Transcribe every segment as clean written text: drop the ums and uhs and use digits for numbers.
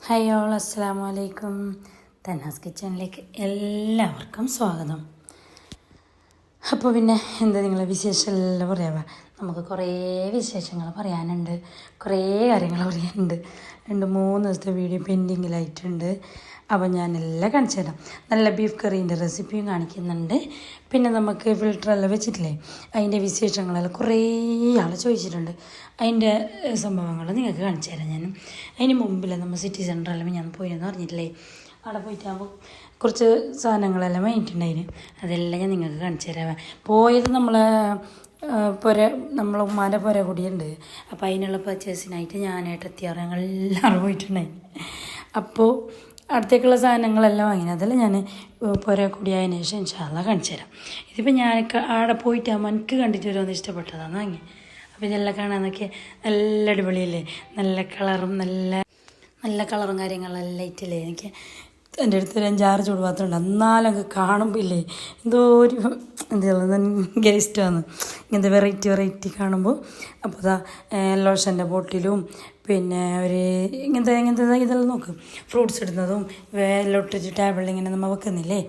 Hi all, അസ്സലാമു അലൈക്കും. തൻഹാസ് കിച്ചണിലേക്ക് എല്ലാവർക്കും സ്വാഗതം. അപ്പോൾ പിന്നെ എന്താ നിങ്ങളെ വിശേഷം എല്ലാം പറയാമോ? നമുക്ക് കുറേ വിശേഷങ്ങൾ പറയാനുണ്ട്, കുറേ കാര്യങ്ങൾ പറയാനുണ്ട്. 2-3 ദിവസത്തെ വീഡിയോ പെൻഡിങ്ങിലായിട്ടുണ്ട്. അപ്പോൾ ഞാനെല്ലാം കാണിച്ചു തരാം. നല്ല ബീഫ് കറീൻ്റെ റെസിപ്പിയും കാണിക്കുന്നുണ്ട്. പിന്നെ നമുക്ക് ഫിൽറ്ററെല്ലാം വെച്ചിട്ടില്ലേ, അതിൻ്റെ വിശേഷങ്ങളെല്ലാം കുറേ ആൾ ചോദിച്ചിട്ടുണ്ട്. അതിൻ്റെ സംഭവങ്ങൾ നിങ്ങൾക്ക് കാണിച്ചു തരാം. ഞാൻ അതിന് മുമ്പിൽ നമ്മൾ സിറ്റി സെൻറ്ററെല്ലാം ഞാൻ പോയെന്ന് പറഞ്ഞിട്ടില്ലേ, അവിടെ പോയിട്ടാകുമ്പോൾ കുറച്ച് സാധനങ്ങളെല്ലാം വാങ്ങിയിട്ടുണ്ടായിരുന്നു. അതെല്ലാം ഞാൻ നിങ്ങൾക്ക് കാണിച്ചു തരാം. പോയത് നമ്മളെ നമ്മളെ ഉമ്മാൻ്റെ പുര കൂടിയുണ്ട്. അപ്പോൾ അതിനുള്ള പർച്ചേസിനായിട്ട് ഞാൻ ഏട്ടത്തിയാറ് ഞങ്ങൾ എല്ലാവരും പോയിട്ടുണ്ടായിരുന്നു. അപ്പോൾ അടുത്തേക്കുള്ള സാധനങ്ങളെല്ലാം വാങ്ങിയത് അതെല്ലാം ഞാൻ പുര കൂടിയതിന് ശേഷം ഇൻഷാല്ലാ കാണിച്ചു തരാം. ഇതിപ്പോൾ ഞാൻ അവിടെ പോയിട്ടാകുമ്പോൾ എനിക്ക് കണ്ടിട്ട് വരുമെന്ന് ഇഷ്ടപ്പെട്ടതാണ് വാങ്ങി. അപ്പോൾ ഇതെല്ലാം കാണാനൊക്കെ നല്ല അടിപൊളിയല്ലേ, നല്ല കളറും നല്ല കളറും കാര്യങ്ങളെല്ലാം ഇട്ടില്ലേ. എനിക്ക് എൻ്റെ അടുത്ത് ഒരു 5-6 ചൂടുപാത്രമുണ്ട്. എന്നാലൊക്കെ കാണുമ്പോൾ ഇല്ലേ എന്തോ ഒരു ഭയങ്കര ഇഷ്ടമാണ് ഇങ്ങനത്തെ വെറൈറ്റി കാണുമ്പോൾ. അപ്പോൾ ഇതാ ലോഷൻ്റെ ബോട്ടിലും പിന്നെ ഒരു ഇങ്ങനത്തെ ഇതെല്ലാം നോക്കും, ഫ്രൂട്ട്സ് ഇടുന്നതും ഇട്ടിട്ട് ടേബിളിൽ ഇങ്ങനെ നമ്മൾ വെക്കുന്നില്ലേ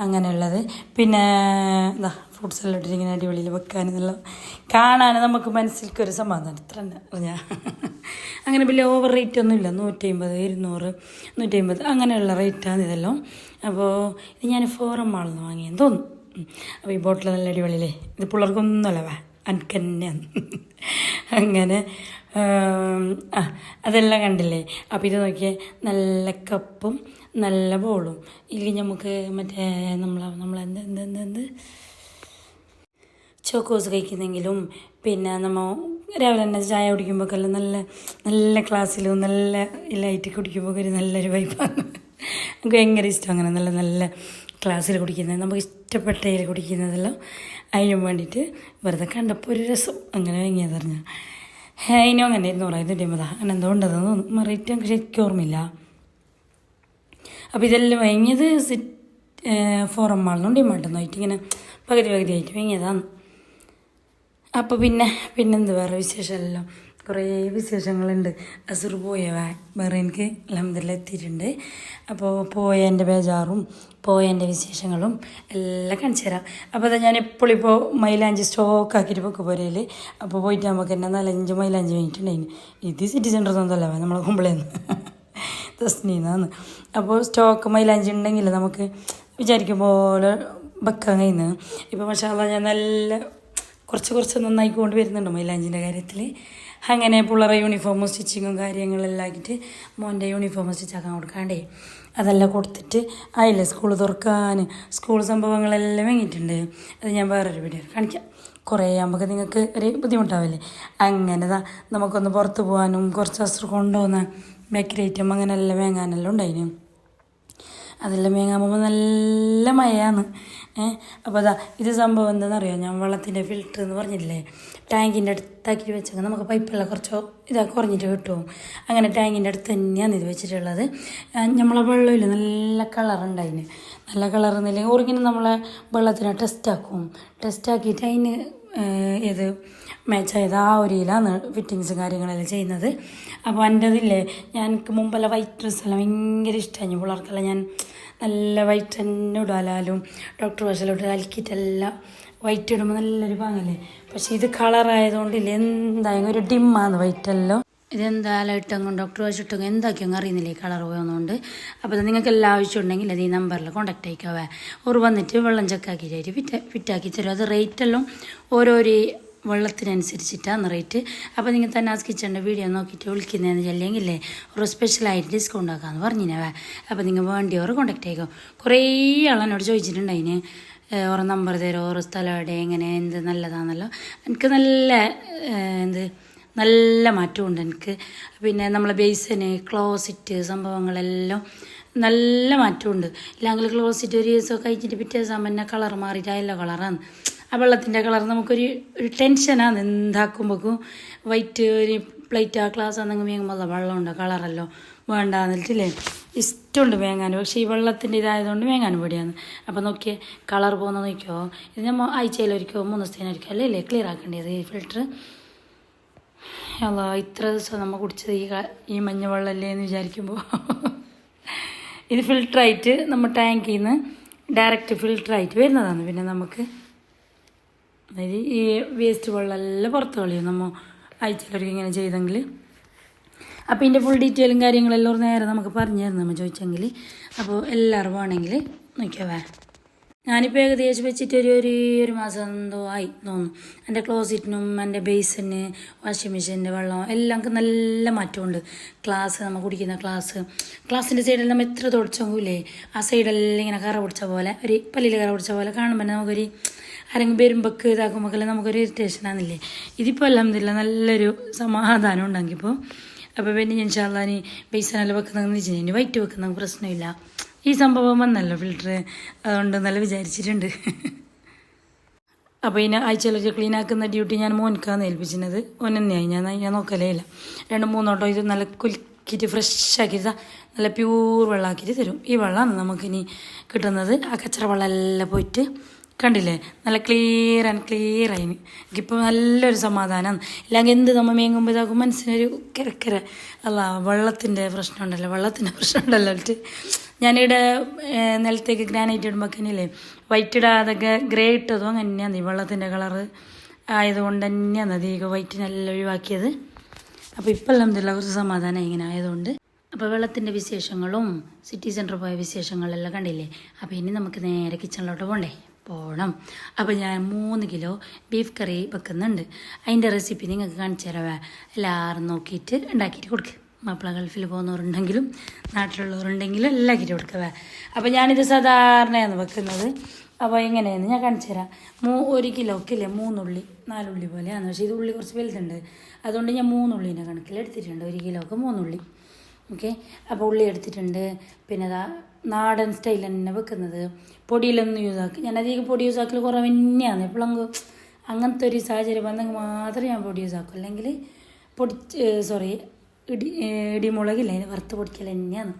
അങ്ങനെയുള്ളത്. പിന്നെ എന്താ ഫ്രൂട്ട്സ് എല്ലാം ഇട്ടിട്ട് ഇങ്ങനെ അടിപൊളിയിൽ വെക്കാനെന്നെല്ലാം കാണാൻ നമുക്ക് മനസ്സിലേക്കൊരു സമാധാനം. ഇത്ര തന്നെ അറിഞ്ഞാൽ അങ്ങനെ വലിയ ഓവർ റേറ്റ് ഒന്നും ഇല്ല. 150, 200, 150 അങ്ങനെയുള്ള റേറ്റാണ് ഇതെല്ലാം. അപ്പോൾ ഇത് ഞാൻ ഫോറം മാളിൽ നിന്ന് വാങ്ങിയെന്ന് തോന്നുന്നു. അപ്പോൾ ഈ ബോട്ടിൽ നല്ല അടിപൊളിയില്ലേ, ഇത് പിള്ളേർക്കൊന്നുമല്ല എനിക്ക് തന്നെയാണ്. അങ്ങനെ അതെല്ലാം കണ്ടില്ലേ. അപ്പോൾ ഇത് നോക്കിയാൽ നല്ല കപ്പും നല്ല ബോളും. ഇല്ലെങ്കിൽ നമുക്ക് മറ്റേ നമ്മളെന്ത് ചോക്കോസ് കഴിക്കുന്നെങ്കിലും പിന്നെ നമ്മൾ രാവിലെ തന്നെ ചായ കുടിക്കുമ്പോഴൊക്കെ നല്ല ക്ലാസ്സിലും നല്ല ലൈറ്റ് കുടിക്കുമ്പോൾ ഒരു നല്ലൊരു വൈബാണ്. നമുക്ക് ഭയങ്കര ഇഷ്ടം അങ്ങനെ നല്ല ക്ലാസ്സിൽ കുടിക്കുന്നത്, നമുക്ക് ഇഷ്ടപ്പെട്ട ഇതിൽ കുടിക്കുന്നതെല്ലാം. അതിനും വേണ്ടിയിട്ട് വെറുതെ കണ്ടപ്പോൾ ഒരു രസം അങ്ങനെ വാങ്ങിയത് പറഞ്ഞാൽ അതിനും അങ്ങനെ 250 അങ്ങനെ എന്തോ ഉണ്ടെന്ന് തോന്നുന്നു. റേറ്റ് എനിക്ക് ശരിക്കും ഓർമ്മയില്ല. അപ്പോൾ ഇതെല്ലാം വാങ്ങിയത് ഫോറം മാളിനും ഡിമാൻഡൊന്നും ആയിട്ട് ഇങ്ങനെ പകുതി ആയിട്ട് വാങ്ങിയതാണ്. അപ്പോൾ പിന്നെന്ത് വേറെ വിശേഷമെല്ലാം കുറേ വിശേഷങ്ങളുണ്ട്. അസുർ വേറെ എനിക്ക് അൽഹംദുലില്ലാഹ് എത്തിയിട്ടുണ്ട്. അപ്പോൾ പോയതിൻ്റെ ബേജാറും പോയതിൻ്റെ വിശേഷങ്ങളും എല്ലാം കാണിച്ചു തരാം. അപ്പോൾ അതാ ഞാൻ എപ്പോഴും ഇപ്പോൾ മൈലാഞ്ചി സ്റ്റോക്കാക്കിയിട്ട് പൊക്കെ പോരയിൽ. അപ്പോൾ പോയിട്ട് നമുക്ക് തന്നെ 4-5 മൈലാഞ്ചി വാങ്ങിയിട്ടുണ്ടായിരുന്നു. ഇത് സിറ്റി സെൻറ്റർ സ്വന്തമല്ല, നമ്മളെ കുമ്പളേന്ന് തസ്നീന്നാന്ന്. അപ്പോൾ സ്റ്റോക്ക് മൈലാഞ്ചി ഉണ്ടെങ്കിൽ നമുക്ക് വിചാരിക്കും പോലെ വെക്കാൻ കഴിയുന്നത്. ഇപ്പോൾ മാഷാഅല്ലാഹ് ഞാൻ നല്ല കുറച്ച് നന്നായിക്കൊണ്ട് വരുന്നുണ്ട് മൈലാഞ്ചിൻ്റെ കാര്യത്തിൽ. അങ്ങനെ പിള്ളേരെ യൂണിഫോമും സ്റ്റിച്ചിങ്ങും കാര്യങ്ങളെല്ലാം ആക്കിയിട്ട് മോൻ്റെ യൂണിഫോം സ്റ്റിച്ചാക്കാൻ കൊടുക്കാണ്ടേ അതെല്ലാം കൊടുത്തിട്ട് ആയില്ലേ സ്കൂൾ തുറക്കാൻ. സ്കൂൾ സംഭവങ്ങളെല്ലാം വാങ്ങിയിട്ടുണ്ട്. അത് ഞാൻ വേറൊരു വീഡിയോ കാണിക്കാം. കുറേ ആകുമ്പോൾ നിങ്ങൾക്ക് ഒരു ബുദ്ധിമുട്ടാവില്ലേ. അങ്ങനെ നമുക്കൊന്ന് പുറത്ത് പോകാനും കുറച്ച് അസുഖം കൊണ്ടുപോകുന്ന ബേക്കറി ഐറ്റം അങ്ങനെയെല്ലാം വാങ്ങാനെല്ലാം ഉണ്ടായിരുന്നു. അതെല്ലാം വാങ്ങാൻ നല്ല മഴയാണ്. അപ്പോൾ ഇത് സംഭവം എന്താണെന്നറിയോ, ഞാൻ വെള്ളത്തിൻ്റെ ഫിൽറ്റർ എന്ന് പറഞ്ഞില്ലേ, ടാങ്കിൻ്റെ അടുത്താക്കിയിട്ട് വെച്ചെങ്കിൽ നമുക്ക് പൈപ്പെല്ലാം കുറച്ചോ കുറഞ്ഞിട്ട് കിട്ടും. അങ്ങനെ ടാങ്കിൻ്റെ അടുത്ത് തന്നെയാണ് ഇത് വെച്ചിട്ടുള്ളത്. നമ്മളെ വെള്ളമില്ല നല്ല കളറുണ്ടായിന്. നല്ല കളറെന്നില്ലെങ്കിൽ ഒറിങ്ങനെ നമ്മളെ വെള്ളത്തിനെ ടെസ്റ്റാക്കിയിട്ട് അതിന് ഏത് മാച്ചായത് ആ ഒരു ഇതിലാണ് ഫിറ്റിങ്സ് കാര്യങ്ങളെല്ലാം ചെയ്യുന്നത്. അപ്പോൾ എൻ്റെ അതില്ലേ, എനിക്ക് മുമ്പെല്ലാം വൈറ്റ് ഡ്രസ്സെല്ലാം ഭയങ്കര ഇഷ്ടമായി. പിള്ളേർക്കെല്ലാം ഞാൻ നല്ല വൈറ്റ് തന്നെ ഇടാലും ഡോക്ടർ ഭാഷയിലോട്ട് അലക്കിയിട്ടെല്ലാം വൈറ്റ് ഇടുമ്പോൾ നല്ലൊരു പാങ്ങല്ലേ. പക്ഷേ ഇത് കളറായതുകൊണ്ടില്ല എന്തായാലും ഒരു ഡിമ്മാണ് വൈറ്റെല്ലാം. ഇതെന്തായാലും ഇട്ടെങ്കിൽ ഡോക്ടർ ഭാഷ ഇട്ടെങ്കിൽ എന്താക്കിയെങ്കിൽ അറിയുന്നില്ലേ കളർ പോയെന്നുകൊണ്ട്. അപ്പോൾ നിങ്ങൾക്ക് എല്ലാ ആവശ്യമുണ്ടെങ്കിൽ അത് ഈ നമ്പറിൽ കോൺടാക്ട് ആയിക്കാവേ. ഒരു വന്നിട്ട് വെള്ളം ചെക്കാക്കിയിട്ട് ഫിറ്റാക്കി തരും. അത് റേറ്റെല്ലാം ഓരോരോ വെള്ളത്തിനനുസരിച്ചിട്ടാണ് റേറ്റ്. അപ്പോൾ നിങ്ങൾ തന്നാസ് കിച്ചണിൻ്റെ വീഡിയോ നോക്കിയിട്ട് വിളിക്കുന്നതെന്ന് ചെല്ലെങ്കിലേ ഒരു സ്പെഷ്യലായിട്ട് ഡിസ്കൗണ്ട് ആക്കാമെന്ന് പറഞ്ഞിനവേ. അപ്പോൾ നിങ്ങൾ വേണ്ടിയവർ കോൺടാക്ട് ആയിക്കോ. കുറേ ആളെന്നോട് ചോദിച്ചിട്ടുണ്ട് അതിന് ഓരോ നമ്പർ തരുമോ, ഓരോ സ്ഥലം എവിടെ എങ്ങനെ എന്ത് നല്ലതാണല്ലോ. എനിക്ക് നല്ല മാറ്റമുണ്ട് എനിക്ക്. പിന്നെ നമ്മളെ ബേസിന് ക്ലോസിറ്റ് സംഭവങ്ങളെല്ലാം നല്ല മാറ്റമുണ്ട്. ഇല്ലെങ്കിൽ ക്ലോസിറ്റ് ഒരു ദിവസമൊക്കെ കഴിച്ചിട്ട് പിറ്റേ ദിവസം തന്നെ കളർ മാറിയിട്ട് അയല്ലോ കളറാണ്. ആ വെള്ളത്തിൻ്റെ കളർ നമുക്കൊരു ടെൻഷനാണ്. എന്താക്കുമ്പോഴേക്കും വൈറ്റ് ഒരു പ്ലേറ്റ് ആ ഗ്ലാസ് ആണെങ്കിൽ വേങ്ങുമ്പോൾ വെള്ളമുണ്ടോ കളറല്ലോ വേണ്ടാന്നിട്ടില്ലേ ഇഷ്ടമുണ്ട് വേങ്ങാൻ. പക്ഷേ ഈ വെള്ളത്തിൻ്റെ ഇതായതുകൊണ്ട് വേങ്ങാൻ പേടിയാണ്. അപ്പോൾ നോക്കിയേ കളർ പോകുന്ന നോക്കിയോ. ഇത് നമ്മൾ ആഴ്ചയിലൊരിക്കോ 3 ദിവസത്തേനൊരിക്കോ അല്ലേ ക്ലിയർ ആക്കേണ്ടത് ഈ ഫിൽറ്റർ. അല്ല ഇത്ര ദിവസം നമ്മൾ കുടിച്ചത് ഈ മഞ്ഞവെള്ളമല്ലേ എന്ന് വിചാരിക്കുമ്പോൾ ഇത് ഫിൽട്ടറായിട്ട് നമ്മൾ ടാങ്കിൽ നിന്ന് ഡയറക്റ്റ് ഫിൽട്ടറായിട്ട് വരുന്നതാണ്. പിന്നെ നമുക്ക് അതായത് ഈ വേസ്റ്റ് വെള്ളമെല്ലാം പുറത്ത് കളയും നമ്മൾ ആഴ്ചയിലൊക്കെ ഇങ്ങനെ ചെയ്തെങ്കിൽ. അപ്പോൾ ഇതിൻ്റെ ഫുൾ ഡീറ്റെയിലും കാര്യങ്ങളെല്ലാം നേരെ നമുക്ക് പറഞ്ഞു തരുന്നു നമ്മൾ ചോദിച്ചെങ്കിൽ. അപ്പോൾ എല്ലാവരും വേണമെങ്കിൽ നോക്കിയാവേ. ഞാനിപ്പോൾ ഏകദേശം വെച്ചിട്ട് ഒരു മാസം എന്തോ ആയി തോന്നുന്നു. എൻ്റെ ക്ലോസറ്റിനും എൻ്റെ ബേസിന് വാഷിംഗ് മെഷീൻ്റെ വെള്ളം എല്ലാം നല്ല മാറ്റമുണ്ട്. നമ്മൾ കുടിക്കുന്ന ഗ്ലാസിൻ്റെ സൈഡെല്ലാം എത്ര തുടച്ചെങ്കിലേ ആ സൈഡെല്ലാം ഇങ്ങനെ കറ പിടിച്ച പോലെ ഒരു പല്ലിൽ കറ പിടിച്ച പോലെ കാണുമ്പോൾ നമുക്കൊരു ആരെങ്കിലും വരുമ്പോഴേക്ക് ഇതാക്കുമ്പോഴെല്ലാം നമുക്കൊരു ഇറിറ്റേഷൻ ആണെന്നില്ലേ. ഇതിപ്പോൾ അൽഹംദുലില്ലാ നല്ലൊരു സമാധാനം ഉണ്ടെങ്കിപ്പോൾ. അപ്പോൾ പിന്നെ ഇൻഷാ അല്ലാഹ് ബേസിനെല്ലാം വെക്കുന്നതെന്ന് വെച്ച് കഴിഞ്ഞാൽ വൈറ്റ് വെക്കുന്ന പ്രശ്നമില്ല. ഈ സംഭവം വന്നല്ലോ ഫിൽറ്റർ, അതുകൊണ്ട് നല്ല വിചാരിച്ചിട്ടുണ്ട്. അപ്പോൾ ഇതിനെ ആഴ്ചയിലൊക്കെ ക്ലീൻ ആക്കുന്ന ഡ്യൂട്ടി ഞാൻ മോനിക്കാന്ന് ഏൽപ്പിച്ചിരുന്നത്. ഓൻ തന്നെയായി, ഞാൻ നോക്കലേ ഇല്ല. 2-3 വട്ടം ഇത് നല്ല കുലുക്കിയിട്ട് ഫ്രഷ് ആക്കിയിട്ട് നല്ല പ്യൂർ വെള്ളമാക്കിയിട്ട് തരും. ഈ വെള്ളമാണ് നമുക്കിനി കിട്ടുന്നത്. ആ കച്ചറ വെള്ളമെല്ലാം പോയിട്ട് കണ്ടില്ലേ നല്ല ക്ലിയറായി. എനിക്കിപ്പോൾ നല്ലൊരു സമാധാനമാണ്. ഇല്ലെങ്കിൽ എന്ത് നമ്മൾ മേങ്ങുമ്പോൾ ഇതാക്കും മനസ്സിനൊരു കിരക്കര. അല്ല വെള്ളത്തിൻ്റെ പ്രശ്നമുണ്ടല്ലോ ഞാനിവിടെ നിലത്തേക്ക് ഗ്രാനൈറ്റ് ഇടുമ്പോഴേക്കില്ലേ വൈറ്റ് ഇടാതെ ഗ്രേ ഇട്ടതും അങ്ങനെ തന്നെയാണ്. ഈ വെള്ളത്തിൻ്റെ കളറ് ആയതുകൊണ്ട് തന്നെയാണ് അധികം വൈറ്റ് നല്ല ഒഴിവാക്കിയത്. അപ്പോൾ ഇപ്പം അൽഹംദുലില്ലാ കുറച്ച് സമാധാനം ഇങ്ങനെ ആയതുകൊണ്ട്. അപ്പോൾ വെള്ളത്തിൻ്റെ വിശേഷങ്ങളും സിറ്റി സെൻറ്ററിൽ പോയ വിശേഷങ്ങളെല്ലാം കണ്ടില്ലേ. അപ്പോൾ ഇനി നമുക്ക് നേരെ കിച്ചണിലോട്ട് പോകണം. അപ്പോൾ ഞാൻ 3 കിലോ ബീഫ് കറി വെക്കുന്നുണ്ട്. അതിൻ്റെ റെസിപ്പി നിങ്ങൾക്ക് കാണിച്ചു തരാവേ. എല്ലാവരും നോക്കിയിട്ട് ഉണ്ടാക്കിയിട്ട് കൊടുക്കുക. മാപ്പിള ഗൾഫിൽ പോകുന്നവരുണ്ടെങ്കിലും നാട്ടിലുള്ളവരുണ്ടെങ്കിലും എല്ലാം ആക്കിയിട്ട് കൊടുക്കവേ. അപ്പോൾ ഞാനിത് സാധാരണയാണ് വെക്കുന്നത്. അപ്പോൾ എങ്ങനെയാണ് ഞാൻ കാണിച്ചു തരാം. 1 കിലോക്കില്ലേ 3 ഉള്ളി 4 ഉള്ളി പോലെയാണ്. പക്ഷേ ഇത് ഉള്ളി കുറച്ച് വലുതുണ്ട്, അതുകൊണ്ട് ഞാൻ 3 ഉള്ളീനെ കണക്കിലെടുത്തിട്ടുണ്ട്. 1 കിലോക്ക് 3 ഉള്ളി. ഓക്കെ, അപ്പോൾ ഉള്ളി എടുത്തിട്ടുണ്ട്. പിന്നെ നാടൻ സ്റ്റൈൽ തന്നെ വെക്കുന്നത്. പൊടിയിലൊന്നും യൂസാക്കി ഞാൻ അധികം പൊടി യൂസാക്കൽ കുറവ് തന്നെയാണ്. എപ്പോഴും അങ്ങനത്തെ ഒരു സാഹചര്യം വന്നെങ്കിൽ മാത്രമേ ഞാൻ പൊടി യൂസാക്കും. അല്ലെങ്കിൽ ഇടിമുളകില്ലേ വറുത്ത് പൊടിക്കൽ തന്നെയാണ്.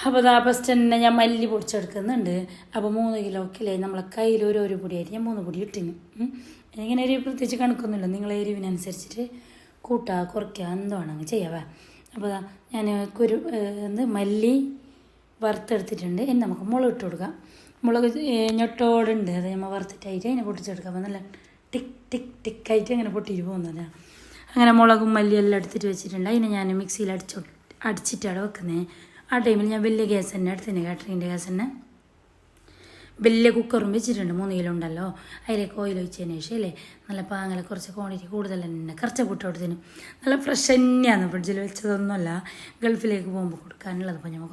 അപ്പോൾ ഫസ്റ്റ് തന്നെ ഞാൻ മല്ലി പൊടിച്ചെടുക്കുന്നുണ്ട്. അപ്പോൾ 3 കിലോക്കില്ലേ നമ്മളെ കയ്യിൽ ഒരു പൊടിയായിട്ട് ഞാൻ 3 പൊടി ഇട്ടിന്. ഇങ്ങനെ ഒരു പ്രത്യേകിച്ച് കണക്കൊന്നുമില്ല, നിങ്ങളെ എരിവിനനുസരിച്ചിട്ട് കൂട്ടുക കുറയ്ക്കുക എന്തോ വേണമെങ്കിൽ ചെയ്യാവേ. അപ്പോൾ ഞാൻ മല്ലി വറുത്തെടുത്തിട്ടുണ്ട്. ഇനി നമുക്ക് മുളക് ഇട്ട് കൊടുക്കാം. മുളക് ഞൊട്ടോടുണ്ട്, അത് നമ്മൾ വറുത്തിട്ടായിട്ട് അതിനെ പൊട്ടിച്ചെടുക്കാം. അപ്പോൾ നല്ല ടിക്കായിട്ട് അങ്ങനെ പൊട്ടിയിട്ട് പോകുന്നതാണ്. അങ്ങനെ മുളകും മല്ലിയെല്ലാം എടുത്തിട്ട് വെച്ചിട്ടുണ്ട്. അതിനെ ഞാൻ മിക്സിയിൽ അടിച്ചിട്ടാണ് വെക്കുന്നത്. ആ ടൈമിൽ ഞാൻ വലിയ ഗ്യാസ് തന്നെ എടുത്തിന്, കാറ്ററിങ്ങിൻ്റെ ഗ്യാസ് തന്നെ. വലിയ കുക്കറും വെച്ചിട്ടുണ്ട്. 3 കിലോ ഉണ്ടല്ലോ. അതിലേക്ക് ഓയിൽ ഒഴിച്ചതിന് ശേഷം അല്ലേ നല്ല പാങ്ങല കുറച്ച് ക്വാണ്ടിറ്റി കൂടുതൽ തന്നെ കറച്ച പൊട്ടോടത്തിന് നല്ല ഫ്രഷ് തന്നെയാണ്. ഫ്രിഡ്ജിൽ വെച്ചതൊന്നുമല്ല, ഗൾഫിലേക്ക് പോകുമ്പോൾ കൊടുക്കാനുള്ളത്. അപ്പോൾ നമ്മൾ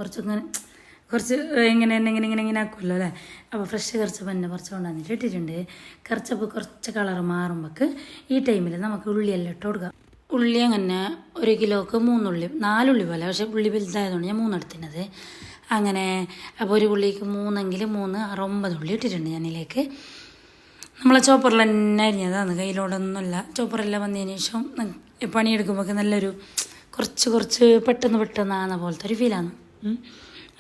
കുറച്ച് ഇങ്ങനെ ആക്കുമല്ലോ അല്ലേ. അപ്പോൾ ഫ്രഷ് കറച്ചപ്പ് തന്നെ കുറച്ച് കൊണ്ടുവന്നിട്ട് ഇട്ടിട്ടുണ്ട്. കറച്ചപ്പ് കുറച്ച് കളർ മാറുമ്പോൾക്ക് ഈ ടൈമിൽ നമുക്ക് ഉള്ളിയെല്ലാം ഇട്ട് കൊടുക്കാം. ഉള്ളി അങ്ങനെ 1 കിലോക്ക് 3 ഉള്ളി 4 ഉള്ളി പോലെ, പക്ഷേ ഉള്ളി വലുതായതുകൊണ്ട് ഞാൻ 3 എടുത്തിനത്. അങ്ങനെ അപ്പോൾ 1 ഉള്ളിക്ക് 3 9 ഉള്ളി ഇട്ടിട്ടുണ്ട് ഞാനിലേക്ക്. നമ്മളെ ചോപ്പറിൽ തന്നെ അരിഞ്ഞതാണ്, കയ്യിലോടൊന്നുമല്ല. ചോപ്പറെല്ലാം വന്നതിന് ശേഷം പണിയെടുക്കുമ്പോൾ നല്ലൊരു കുറച്ച് പെട്ടെന്ന് പോലത്തെ ഒരു ഫീലാണ്.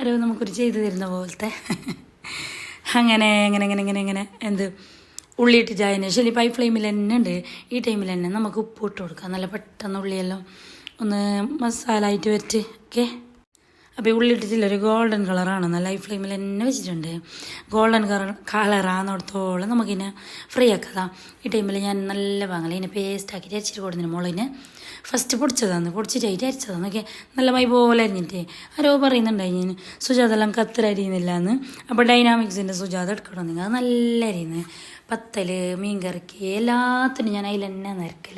ഒരു നമുക്കൊരു ചെയ്ത് തരുന്ന പോലത്തെ. അങ്ങനെ ഉള്ളി ഇട്ടിട്ട് അതിന് ശേഷം ഇപ്പോൾ ഹൈ ഫ്ലെയിമിൽ തന്നെ ഉണ്ട്. ഈ ടൈമിൽ തന്നെ നമുക്ക് ഉപ്പ് ഇട്ട് കൊടുക്കാം. നല്ല പെട്ടെന്ന് ഉള്ളിയെല്ലാം ഒന്ന് മസാല ആയിട്ട് വെച്ച്. ഓക്കെ, അപ്പോൾ ഈ ഉള്ളി ഇട്ടിട്ടില്ല, ഒരു ഗോൾഡൻ കളറാണ്. നല്ല ഹൈ ഫ്ലെയിമിൽ തന്നെ വെച്ചിട്ടുണ്ട്. ഗോൾഡൻ കളറാകുന്നിടത്തോളം നമുക്കിനെ ഫ്രൈ ആക്കാം. ഈ ടൈമിൽ ഞാൻ നല്ല വാങ്ങല ഇതിനെ പേസ്റ്റ് ആക്കിയിട്ട് അരിച്ചിട്ട് കൊടുത്തിന്. മുളകിനെ ഫസ്റ്റ് പൊടിച്ചിട്ടായിട്ട് അരിച്ചതാണ്. ഓക്കെ, നല്ല മൈ പോലെ അരിഞ്ഞിട്ട് ആരോ പറയുന്നുണ്ടായി സുജാതെല്ലാം കത്തര അരിയുന്നില്ല എന്ന്. അപ്പോൾ ഡൈനാമിക്സിൻ്റെ സുജാത എടുക്കണം നിങ്ങൾ, അത് നല്ല അരിയുന്നത്. പത്തൽ മീൻ കറിക്ക് എല്ലാത്തിനും ഞാൻ അതിൽ തന്നെ നിരക്കൽ.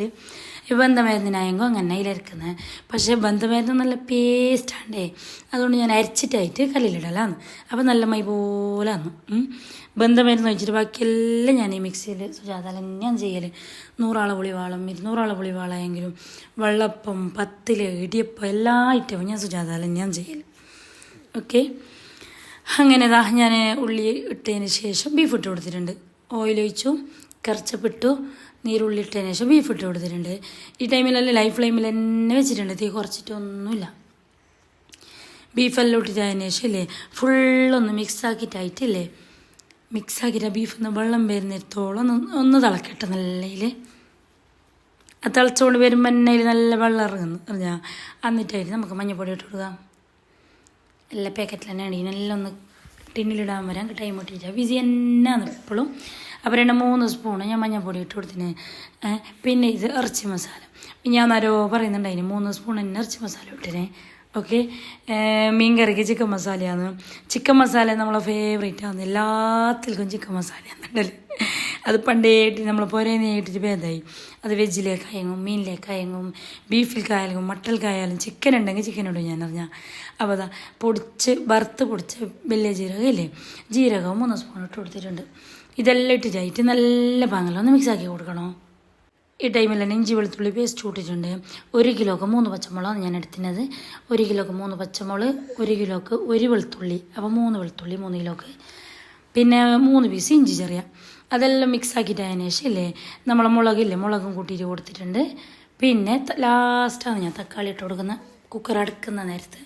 ഈ ബന്ധമരുന്നിനായെങ്കിൽ അങ്ങനെ അതിലരക്കുന്നത്. പക്ഷേ ബന്ധമരുന്ന് നല്ല പേസ്റ്റാണ്ടേ, അതുകൊണ്ട് ഞാൻ അരിച്ചിട്ടായിട്ട് കല്ലിലിടലാണ്. അപ്പോൾ നല്ല മൈ പോലെ വന്നു. ബന്ധമരുന്ന് വെച്ചിട്ട് ബാക്കിയെല്ലാം ഞാൻ ഈ മിക്സിയിൽ സുജാത തന്നെയാണ് ചെയ്യൽ. 100 ആളെ പുളിവാളം 200 ആളെ പുളിവാളായെങ്കിലും വെള്ളപ്പം പത്തിൽ ഇടിയപ്പം എല്ലാ ഐറ്റവും ഞാൻ സുജാത തന്നെയാണ് ചെയ്യൽ. ഓക്കെ, അങ്ങനെ ഞാൻ ഉള്ളി ഇട്ടതിന് ശേഷം ബീഫ് ഇട്ട് കൊടുത്തിട്ടുണ്ട്. ഓയിൽ ഒഴിച്ചു, കറച്ചപ്പിട്ടു, നീരുള്ളി ഇട്ടതിന് ശേഷം ബീഫ് ഇട്ട് കൊടുത്തിട്ടുണ്ട്. ഈ ടൈമിലെല്ലാം ലൈഫ് ഫ്ലെയിമിൽ തന്നെ വെച്ചിട്ടുണ്ട്, തീ കുറച്ചിട്ടൊന്നുമില്ല. ബീഫെല്ലാം ഇട്ടിട്ടതിന് ശേഷം ഇല്ലേ ഫുള്ളൊന്ന് മിക്സാക്കിയിട്ടായിട്ടില്ലേ ബീഫിൽ നിന്ന് വെള്ളം വരുന്നിടത്തോളം ഒന്ന് തിളക്കട്ടെ. നല്ലയിൽ അത് തിളച്ചുകൊണ്ട് വരുമ്പോൾ തന്നെ അതിൽ നല്ല വെള്ളം ഇറങ്ങുന്നു പറഞ്ഞാൽ എന്നിട്ടായിട്ട് നമുക്ക് മഞ്ഞൾപ്പൊടി ഇട്ട് കൊടുക്കാം. എല്ലാ പാക്കറ്റിൽ തന്നെ ആണ് ഇതിനെല്ലാം ഒന്ന് ടിന്നിലിടാൻ വരാൻ ടൈം കിട്ടിയിട്ട് വിസി എന്നാന്ന് എപ്പോഴും. അപ്പോൾ 2-3 സ്പൂണ് ഞാൻ മഞ്ഞൾപ്പൊടി ഇട്ട് കൊടുത്തിന്. പിന്നെ ഇത് ഇറച്ചി മസാല ഞാൻ ആരോ പറയുന്നുണ്ടായിന് 3 സ്പൂൺ തന്നെ ഇറച്ചി മസാല ഇട്ടിനെ. ഓക്കെ, മീൻ കറിക്ക് ചിക്കൻ മസാലയാണ്. ചിക്കൻ മസാല നമ്മളെ ഫേവറേറ്റ് ആണ്, എല്ലാത്തിൽക്കും ചിക്കൻ മസാലയാണെന്നുണ്ടല്ലേ. അത് പണ്ടേട്ട് നമ്മൾ പുരേന്ന് ഇട്ടിട്ട് ഭേദമായി. അത് വെജിലേക്കായെങ്കും മീനിലേക്കായെങ്കും ബീഫിൽക്കായാലും മട്ടൽക്കായാലും ചിക്കൻ ഉണ്ടെങ്കിൽ ചിക്കൻ ഇടും ഞാൻ അറിഞ്ഞാൽ. അപ്പോൾ അതാ വറുത്ത് പൊടിച്ച് വലിയ ജീരകം ഇല്ലേ, ജീരകവും 3 സ്പൂൺ ഇട്ട് കൊടുത്തിട്ടുണ്ട്. ഇതെല്ലാം ഇട്ടിട്ടായിട്ട് നല്ല പാങ്ങലൊന്ന് മിക്സാക്കി കൊടുക്കണം. ഈ ടൈമിൽ തന്നെ ഇഞ്ചി വെളുത്തുള്ളി പേസ്റ്റ് കൂട്ടിയിട്ടുണ്ട്. 1 കിലോക്ക് 3 പച്ചമുളകാണ് ഞാൻ എടുക്കുന്നത്. 1 കിലോക്ക് 3 പച്ചമുളക്, 1 കിലോക്ക് 1 വെളുത്തുള്ളി, അപ്പോൾ 3 വെളുത്തുള്ളി 3 കിലോക്ക്. പിന്നെ 3 പീസ് ഇഞ്ചി ചെറിയ. അതെല്ലാം മിക്സ് ആക്കിയിട്ട് അതിന് ശേഷം ഇല്ലേ നമ്മളെ മുളകും കൂട്ടിയിട്ട് കൊടുത്തിട്ടുണ്ട്. പിന്നെ ലാസ്റ്റാണ് ഞാൻ തക്കാളി ഇട്ട് കൊടുക്കുന്ന കുക്കർ അടക്കുന്ന നേരത്ത്.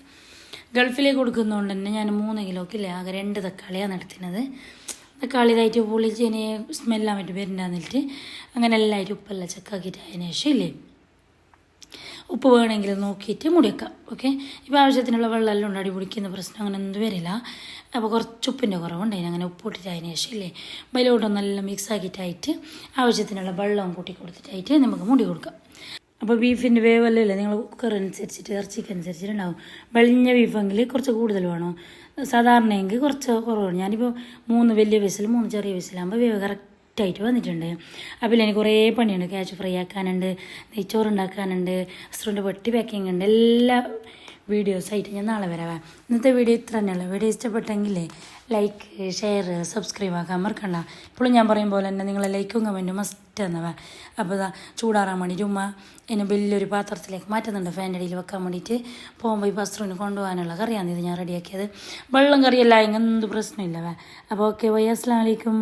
ഗൾഫിലേക്ക് കൊടുക്കുന്നതുകൊണ്ട് തന്നെ ഞാൻ 3 കിലോക്കില്ലേ ആകെ 2 തക്കാളിയാണ് എടുക്കുന്നത്. തക്കാളി ഇതായിട്ട് പൊളിച്ചതിന് സ്മെല്ലാൻ പറ്റും വരുന്നുണ്ടെന്നിട്ട് അങ്ങനെ എല്ലാവരും ഉപ്പെല്ലാം ചെക്കാക്കിയിട്ട് അതിന് ശേഷം ഇല്ലേ ഉപ്പ് വേണമെങ്കിൽ നോക്കിയിട്ട് മുടി വെക്കാം. ഓക്കെ, ഇപ്പോൾ ആവശ്യത്തിനുള്ള വെള്ളമെല്ലാം ഉണ്ട്, അടി പിടിക്കുന്ന പ്രശ്നം അങ്ങനെ ഒന്നും വരില്ല. അപ്പോൾ കുറച്ച് ഉപ്പിൻ്റെ കുറവുണ്ടായിന്, അങ്ങനെ ഉപ്പ് ഇട്ടിട്ട് അതിന് ശേഷം ഇല്ലേ ബലോട്ടൊന്നെല്ലാം മിക്സ് ആക്കിയിട്ടായിട്ട് ആവശ്യത്തിനുള്ള വെള്ളവും കൂട്ടി കൊടുത്തിട്ടായിട്ട് നമുക്ക് മുടി കൊടുക്കാം. അപ്പോൾ ബീഫിൻ്റെ വേവെല്ലാം ഇല്ലേ നിങ്ങൾ കുക്കർ അനുസരിച്ചിട്ട് ഇറച്ചിക്ക് അനുസരിച്ചിട്ടുണ്ടാവും. വെളിഞ്ഞ ബീഫെങ്കിൽ കുറച്ച് കൂടുതൽ വേണം, സാധാരണയെങ്കിൽ കുറച്ച് കുറവാണ്. ഞാനിപ്പോൾ 3 വലിയ വിസിൽ 3 ചെറിയ വിസിലാകുമ്പോൾ വേവ് കറക്റ്റായിട്ട് വന്നിട്ടുണ്ട്. അപ്പോൾ എനിക്ക് കുറേ പണിയുണ്ട്. ക്യാച്ച് ഫ്രൈ ആക്കാനുണ്ട്, നെയ്ച്ചോറുണ്ടാക്കാനുണ്ട്, റെസ്റ്റോറൻറ്റ് വെട്ടി പാക്കിംഗ് ഉണ്ട്. എല്ലാ വീഡിയോസായിട്ട് ഞാൻ നാളെ വരാം. ഇന്നത്തെ വീഡിയോ ഇത്ര തന്നെയുള്ളൂ. വീഡിയോ ഇഷ്ടപ്പെട്ടെങ്കിലേ ലൈക്ക്, ഷെയർ, സബ്സ്ക്രൈബ് ആക്കാൻ മറക്കണ്ട. ഇപ്പോഴും ഞാൻ പറയും പോലെ തന്നെ നിങ്ങളെ ലൈക്കും കമൻറ്റും മസ്റ്റ് എന്നവ. അപ്പോൾ ഇതാ ചൂടാറാൻ വേണ്ടിയിട്ട് ഉമ്മ എന്നെ വലിയൊരു പാത്രത്തിലേക്ക് മാറ്റുന്നുണ്ട് ഫാൻ്റെ അടിയിൽ വെക്കാൻ വേണ്ടിയിട്ട്. പോകുമ്പോൾ ഈ വസ്ത്രത്തിന് കൊണ്ടുപോകാനുള്ള കറിയാണ് ഇത് ഞാൻ റെഡിയാക്കിയത്. വെള്ളം കറിയല്ല, ഇങ്ങനൊന്നും പ്രശ്നമില്ല. അപ്പോൾ ഓക്കെ, ബൈ, അസ്സലാമു അലൈക്കും.